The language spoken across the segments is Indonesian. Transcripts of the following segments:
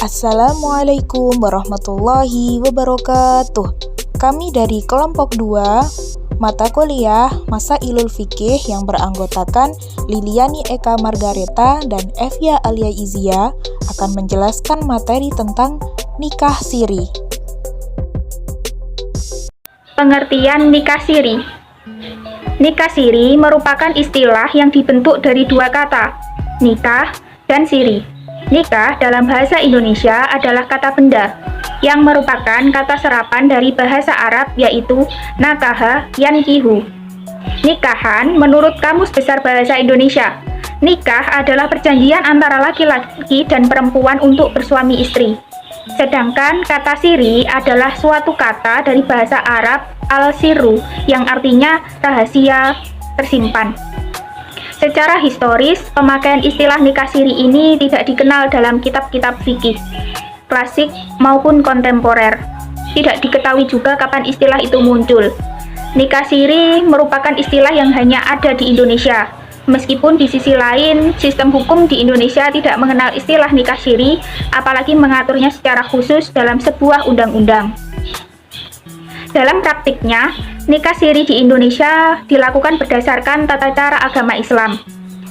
Assalamualaikum warahmatullahi wabarakatuh. Kami dari kelompok 2 mata kuliah Masailul Fikih yang beranggotakan Liliani Eka Margareta dan Evia Alia Izia akan menjelaskan materi tentang nikah siri. Pengertian nikah siri. Nikah siri merupakan istilah yang dibentuk dari dua kata, nikah dan siri. Nikah dalam bahasa Indonesia adalah kata benda, yang merupakan kata serapan dari bahasa Arab yaitu nakaha yankihu. Nikahan menurut Kamus Besar Bahasa Indonesia, nikah adalah perjanjian antara laki-laki dan perempuan untuk bersuami istri. Sedangkan kata siri adalah suatu kata dari bahasa Arab al-sirru yang artinya rahasia tersimpan. Secara historis, pemakaian istilah nikah siri ini tidak dikenal dalam kitab-kitab fikih, klasik maupun kontemporer. Tidak diketahui juga kapan istilah itu muncul. Nikah siri merupakan istilah yang hanya ada di Indonesia. Meskipun di sisi lain, sistem hukum di Indonesia tidak mengenal istilah nikah siri, apalagi mengaturnya secara khusus dalam sebuah undang-undang. Dalam praktiknya, nikah siri di Indonesia dilakukan berdasarkan tata cara agama Islam,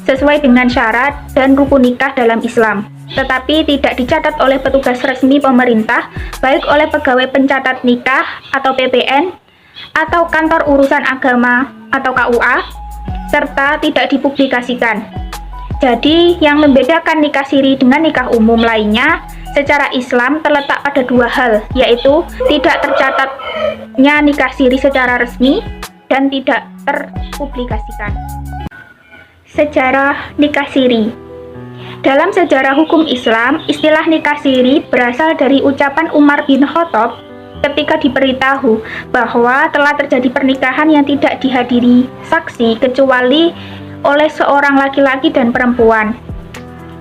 sesuai dengan syarat dan rukun nikah dalam Islam, tetapi tidak dicatat oleh petugas resmi pemerintah, baik oleh pegawai pencatat nikah atau PPN, atau kantor urusan agama atau KUA, serta tidak dipublikasikan. Jadi, yang membedakan nikah siri dengan nikah umum lainnya secara Islam terletak pada dua hal, yaitu tidak tercatatnya nikah siri secara resmi dan tidak terpublikasikan. Sejarah nikah siri. Dalam sejarah hukum Islam, istilah nikah siri berasal dari ucapan Umar bin Khattab ketika diberitahu bahwa telah terjadi pernikahan yang tidak dihadiri saksi kecuali oleh seorang laki-laki dan perempuan.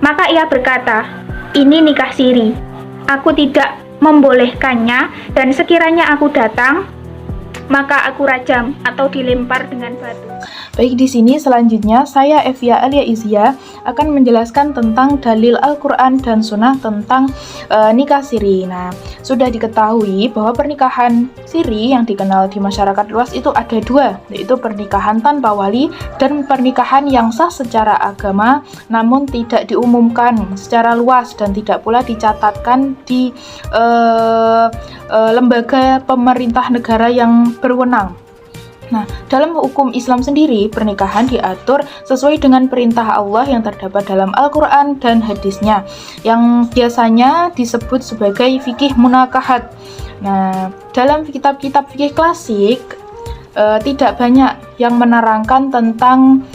Maka ia berkata, "Ini nikah siri. Aku tidak membolehkannya, dan sekiranya aku datang, maka aku rajam atau dilempar dengan batu." Baik, di sini selanjutnya saya Evia Alia Izia akan menjelaskan tentang dalil Al-Quran dan Sunnah tentang nikah siri. Nah, sudah diketahui bahwa pernikahan siri yang dikenal di masyarakat luas itu ada dua, yaitu pernikahan tanpa wali dan pernikahan yang sah secara agama namun tidak diumumkan secara luas dan tidak pula dicatatkan di lembaga pemerintah negara yang berwenang. Nah, dalam hukum Islam sendiri, pernikahan diatur sesuai dengan perintah Allah yang terdapat dalam Al-Quran dan hadisnya, yang biasanya disebut sebagai fikih munakahat. Nah, dalam kitab-kitab fikih klasik, tidak banyak yang menerangkan tentang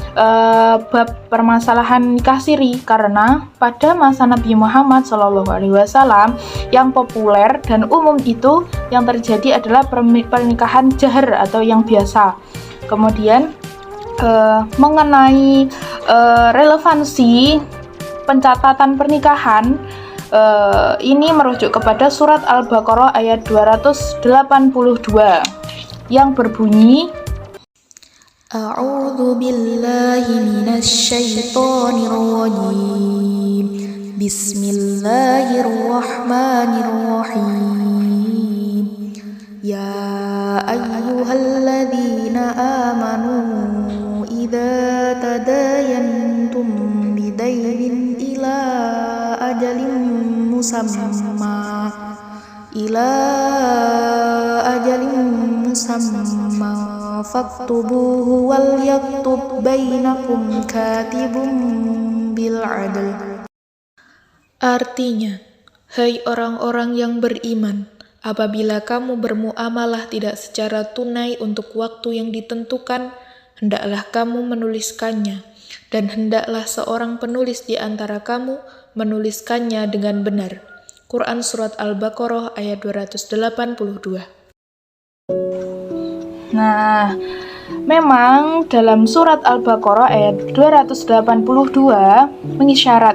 bab permasalahan nikah siri, karena pada masa Nabi Muhammad SAW yang populer dan umum itu yang terjadi adalah pernikahan jahar atau yang biasa. Kemudian mengenai relevansi pencatatan pernikahan, ini merujuk kepada surat Al-Baqarah ayat 282 yang berbunyi, A'udzu billahi minasyaitonir rajim. Bismillahirrahmanirrahim. Ya ayyuhalladzina amanu idza tadayantum bidainin ila ajalin musamma faktubuhu wal yaktub bainakum katibun bil adl. Artinya, hai orang-orang yang beriman, apabila kamu bermuamalah tidak secara tunai untuk waktu yang ditentukan, hendaklah kamu menuliskannya, dan hendaklah seorang penulis di antara kamu menuliskannya dengan benar. Quran Surat Al-Baqarah ayat 282. Nah, memang dalam surat Al-Baqarah ayat 282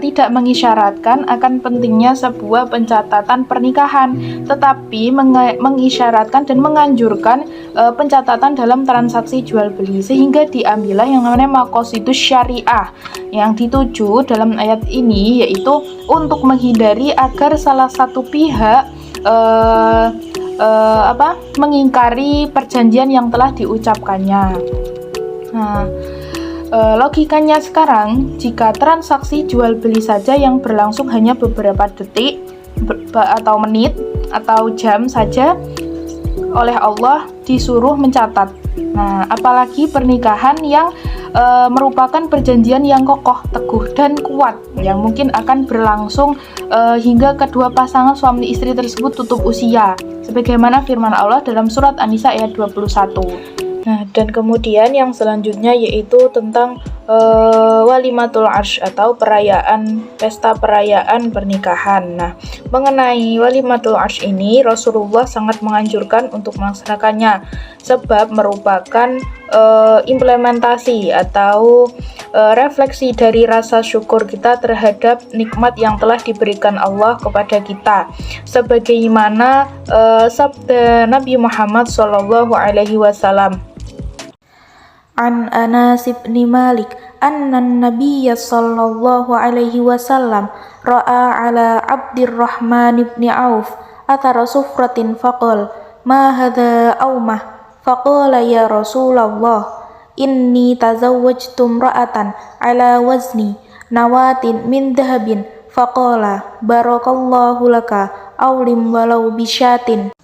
tidak mengisyaratkan akan pentingnya sebuah pencatatan pernikahan, tetapi mengisyaratkan dan menganjurkan pencatatan dalam transaksi jual beli, sehingga diambillah yang namanya maqasidus syariah yang dituju dalam ayat ini, yaitu untuk menghindari agar salah satu pihak mengingkari perjanjian yang telah diucapkannya. Nah, logikanya sekarang, jika transaksi jual beli saja yang berlangsung hanya beberapa detik atau menit atau jam saja, oleh Allah disuruh mencatat. Nah, apalagi pernikahan yang merupakan perjanjian yang kokoh, teguh, dan kuat, yang mungkin akan berlangsung hingga kedua pasangan suami istri tersebut tutup usia, sebagaimana firman Allah dalam surat An-Nisa ayat 21. Nah, dan kemudian yang selanjutnya yaitu tentang walimatul arsy atau pesta perayaan pernikahan. Nah, mengenai walimatul arsy ini Rasulullah sangat menganjurkan untuk melaksanakannya, sebab merupakan implementasi atau refleksi dari rasa syukur kita terhadap nikmat yang telah diberikan Allah kepada kita, sebagaimana sabda Nabi Muhammad SAW. An Anas bin Malik anna Nabiyya sallallahu alaihi wasallam ra'a ala Abdurrahman bin Auf athara sufratin faqala ma hadha awmah faqala ya Rasulullah inni tazawwajtu imra'atan ala wazni nawatin min dhahabin faqala barakallahu laka awlim walau bisyatin.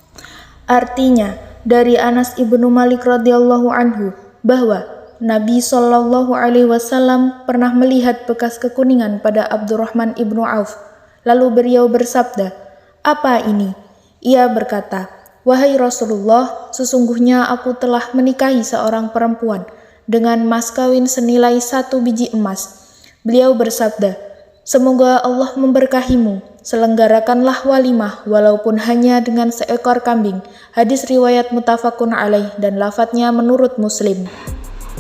Artinya, dari Anas ibnu Malik radhiyallahu anhu bahwa Nabi Shallallahu Alaihi Wasallam pernah melihat bekas kekuningan pada Abdurrahman ibnu Auf. Lalu beliau bersabda, "Apa ini?" Ia berkata, "Wahai Rasulullah, sesungguhnya aku telah menikahi seorang perempuan dengan mas kawin senilai 1 biji emas." Beliau bersabda, "Semoga Allah memberkahimu. Selenggarakanlah walimah walaupun hanya dengan seekor kambing." Hadis riwayat muttafaqun alaih dan lafadznya menurut Muslim.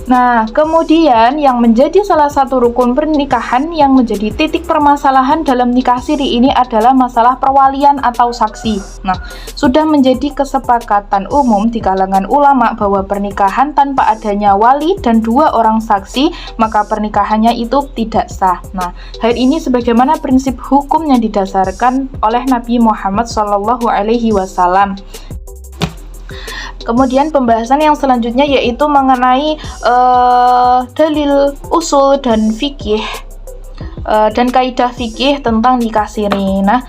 Nah, kemudian yang menjadi salah satu rukun pernikahan yang menjadi titik permasalahan dalam nikah siri ini adalah masalah perwalian atau saksi. Nah, sudah menjadi kesepakatan umum di kalangan ulama bahwa pernikahan tanpa adanya wali dan 2 orang saksi, maka pernikahannya itu tidak sah. Nah, hal ini sebagaimana prinsip hukum yang didasarkan oleh Nabi Muhammad SAW. Kemudian pembahasan yang selanjutnya yaitu mengenai dalil usul dan fikih dan kaidah fikih tentang nikah siri. Nah,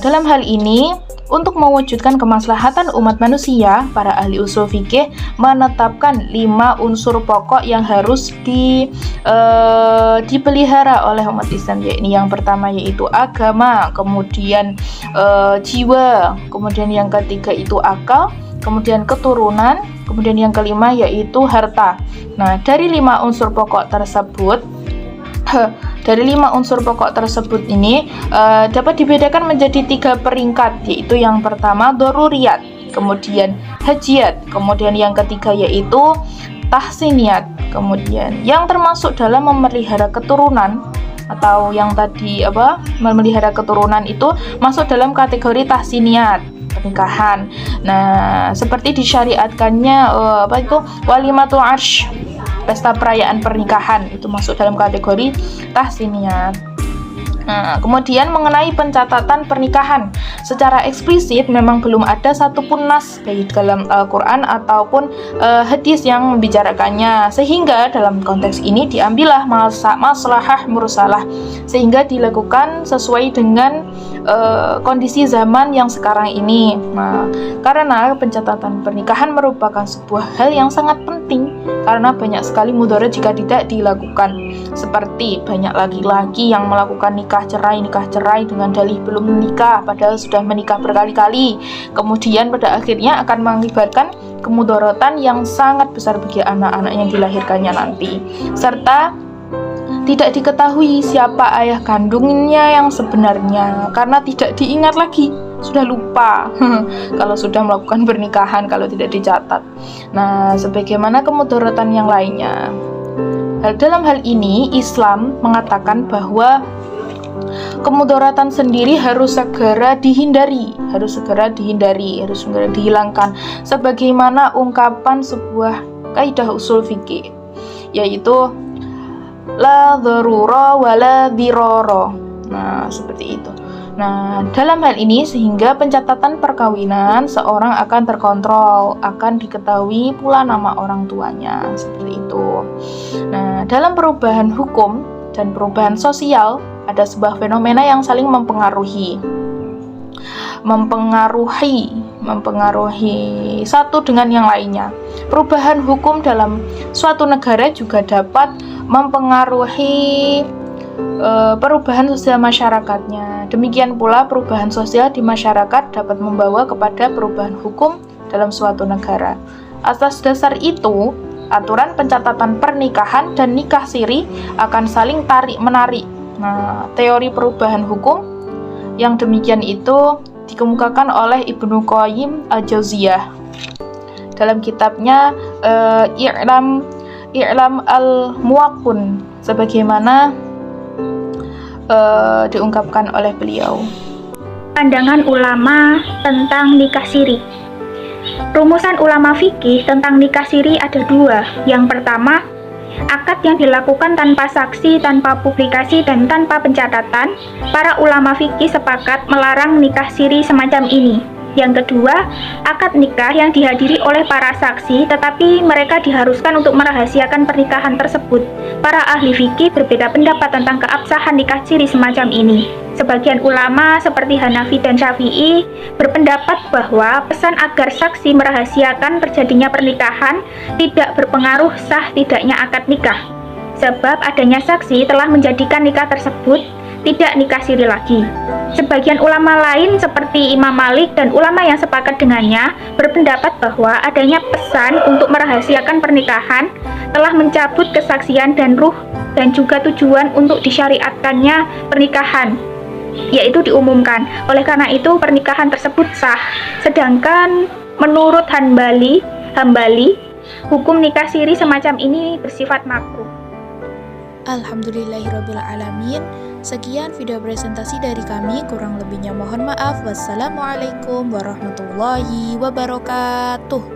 dalam hal ini untuk mewujudkan kemaslahatan umat manusia, para ahli usul fikih menetapkan 5 unsur pokok yang harus dipelihara oleh umat Islam, yakni yang pertama yaitu agama, kemudian jiwa, kemudian yang ketiga itu akal, kemudian keturunan, kemudian yang kelima yaitu harta. Nah, dari 5 unsur pokok tersebut ini dapat dibedakan menjadi 3 peringkat, yaitu yang pertama daruriyat, kemudian hajiat, kemudian yang ketiga yaitu tahsiniyat. Kemudian yang termasuk dalam memelihara keturunan atau yang tadi memelihara keturunan itu masuk dalam kategori tahsiniyat, pernikahan. Nah, seperti disyariatkannya walimatul arsy, pesta perayaan pernikahan, itu masuk dalam kategori tahsiniyat. Nah, kemudian mengenai pencatatan pernikahan secara eksplisit memang belum ada satupun nas baik dalam Al-Quran ataupun hadis yang membicarakannya, sehingga dalam konteks ini diambillah maslahah mursalah, sehingga dilakukan sesuai dengan kondisi zaman yang sekarang ini. Nah, karena pencatatan pernikahan merupakan sebuah hal yang sangat penting, karena banyak sekali mudarat jika tidak dilakukan, seperti banyak laki-laki yang melakukan nikah cerai dengan dalih belum menikah padahal sudah menikah berkali-kali, kemudian pada akhirnya akan mengakibatkan kemudaratan yang sangat besar bagi anak-anak yang dilahirkannya nanti, serta tidak diketahui siapa ayah kandungnya yang sebenarnya karena tidak diingat lagi sudah lupa kalau sudah melakukan pernikahan kalau tidak dicatat. Nah, sebagaimana kemudaratan yang lainnya. Dalam hal ini Islam mengatakan bahwa kemudaratan sendiri harus segera dihindari, harus segera dihilangkan, sebagaimana ungkapan sebuah kaidah usul fikih, yaitu la dharura wa la dirara. Nah, seperti itu. Nah, dalam hal ini sehingga pencatatan perkawinan seorang akan terkontrol, akan diketahui pula nama orang tuanya, seperti itu. Nah, dalam perubahan hukum dan perubahan sosial ada sebuah fenomena yang saling mempengaruhi satu dengan yang lainnya. Perubahan hukum dalam suatu negara juga dapat mempengaruhi perubahan sosial masyarakatnya. Demikian pula perubahan sosial di masyarakat dapat membawa kepada perubahan hukum dalam suatu negara. Atas dasar itu, aturan pencatatan pernikahan dan nikah siri akan saling tarik-menarik. Nah, teori perubahan hukum yang demikian itu dikemukakan oleh Ibnu Qayyim al-Jauziyah dalam kitabnya I'lam al-Muwaqqin, sebagaimana diungkapkan oleh beliau. Pandangan ulama tentang nikah siri. Rumusan ulama fikih tentang nikah siri ada dua. Yang pertama, akad yang dilakukan tanpa saksi, tanpa publikasi, dan tanpa pencatatan. Para ulama fikih sepakat melarang nikah siri semacam ini. Yang kedua, akad nikah yang dihadiri oleh para saksi, tetapi mereka diharuskan untuk merahasiakan pernikahan tersebut. Para ahli fikih berbeda pendapat tentang keabsahan nikah siri semacam ini. Sebagian ulama seperti Hanafi dan Syafi'i berpendapat bahwa pesan agar saksi merahasiakan terjadinya pernikahan tidak berpengaruh sah tidaknya akad nikah. Sebab adanya saksi telah menjadikan nikah tersebut tidak nikah siri lagi. Sebagian ulama lain seperti Imam Malik dan ulama yang sepakat dengannya berpendapat bahwa adanya pesan untuk merahasiakan pernikahan telah mencabut kesaksian dan ruh dan juga tujuan untuk disyariatkannya pernikahan, yaitu diumumkan. Oleh karena itu pernikahan tersebut sah. Sedangkan menurut Hambali, hukum nikah siri semacam ini bersifat makruh. Alhamdulillahirrabbilalamin. Sekian video presentasi dari kami, kurang lebihnya mohon maaf. Wassalamualaikum warahmatullahi wabarakatuh.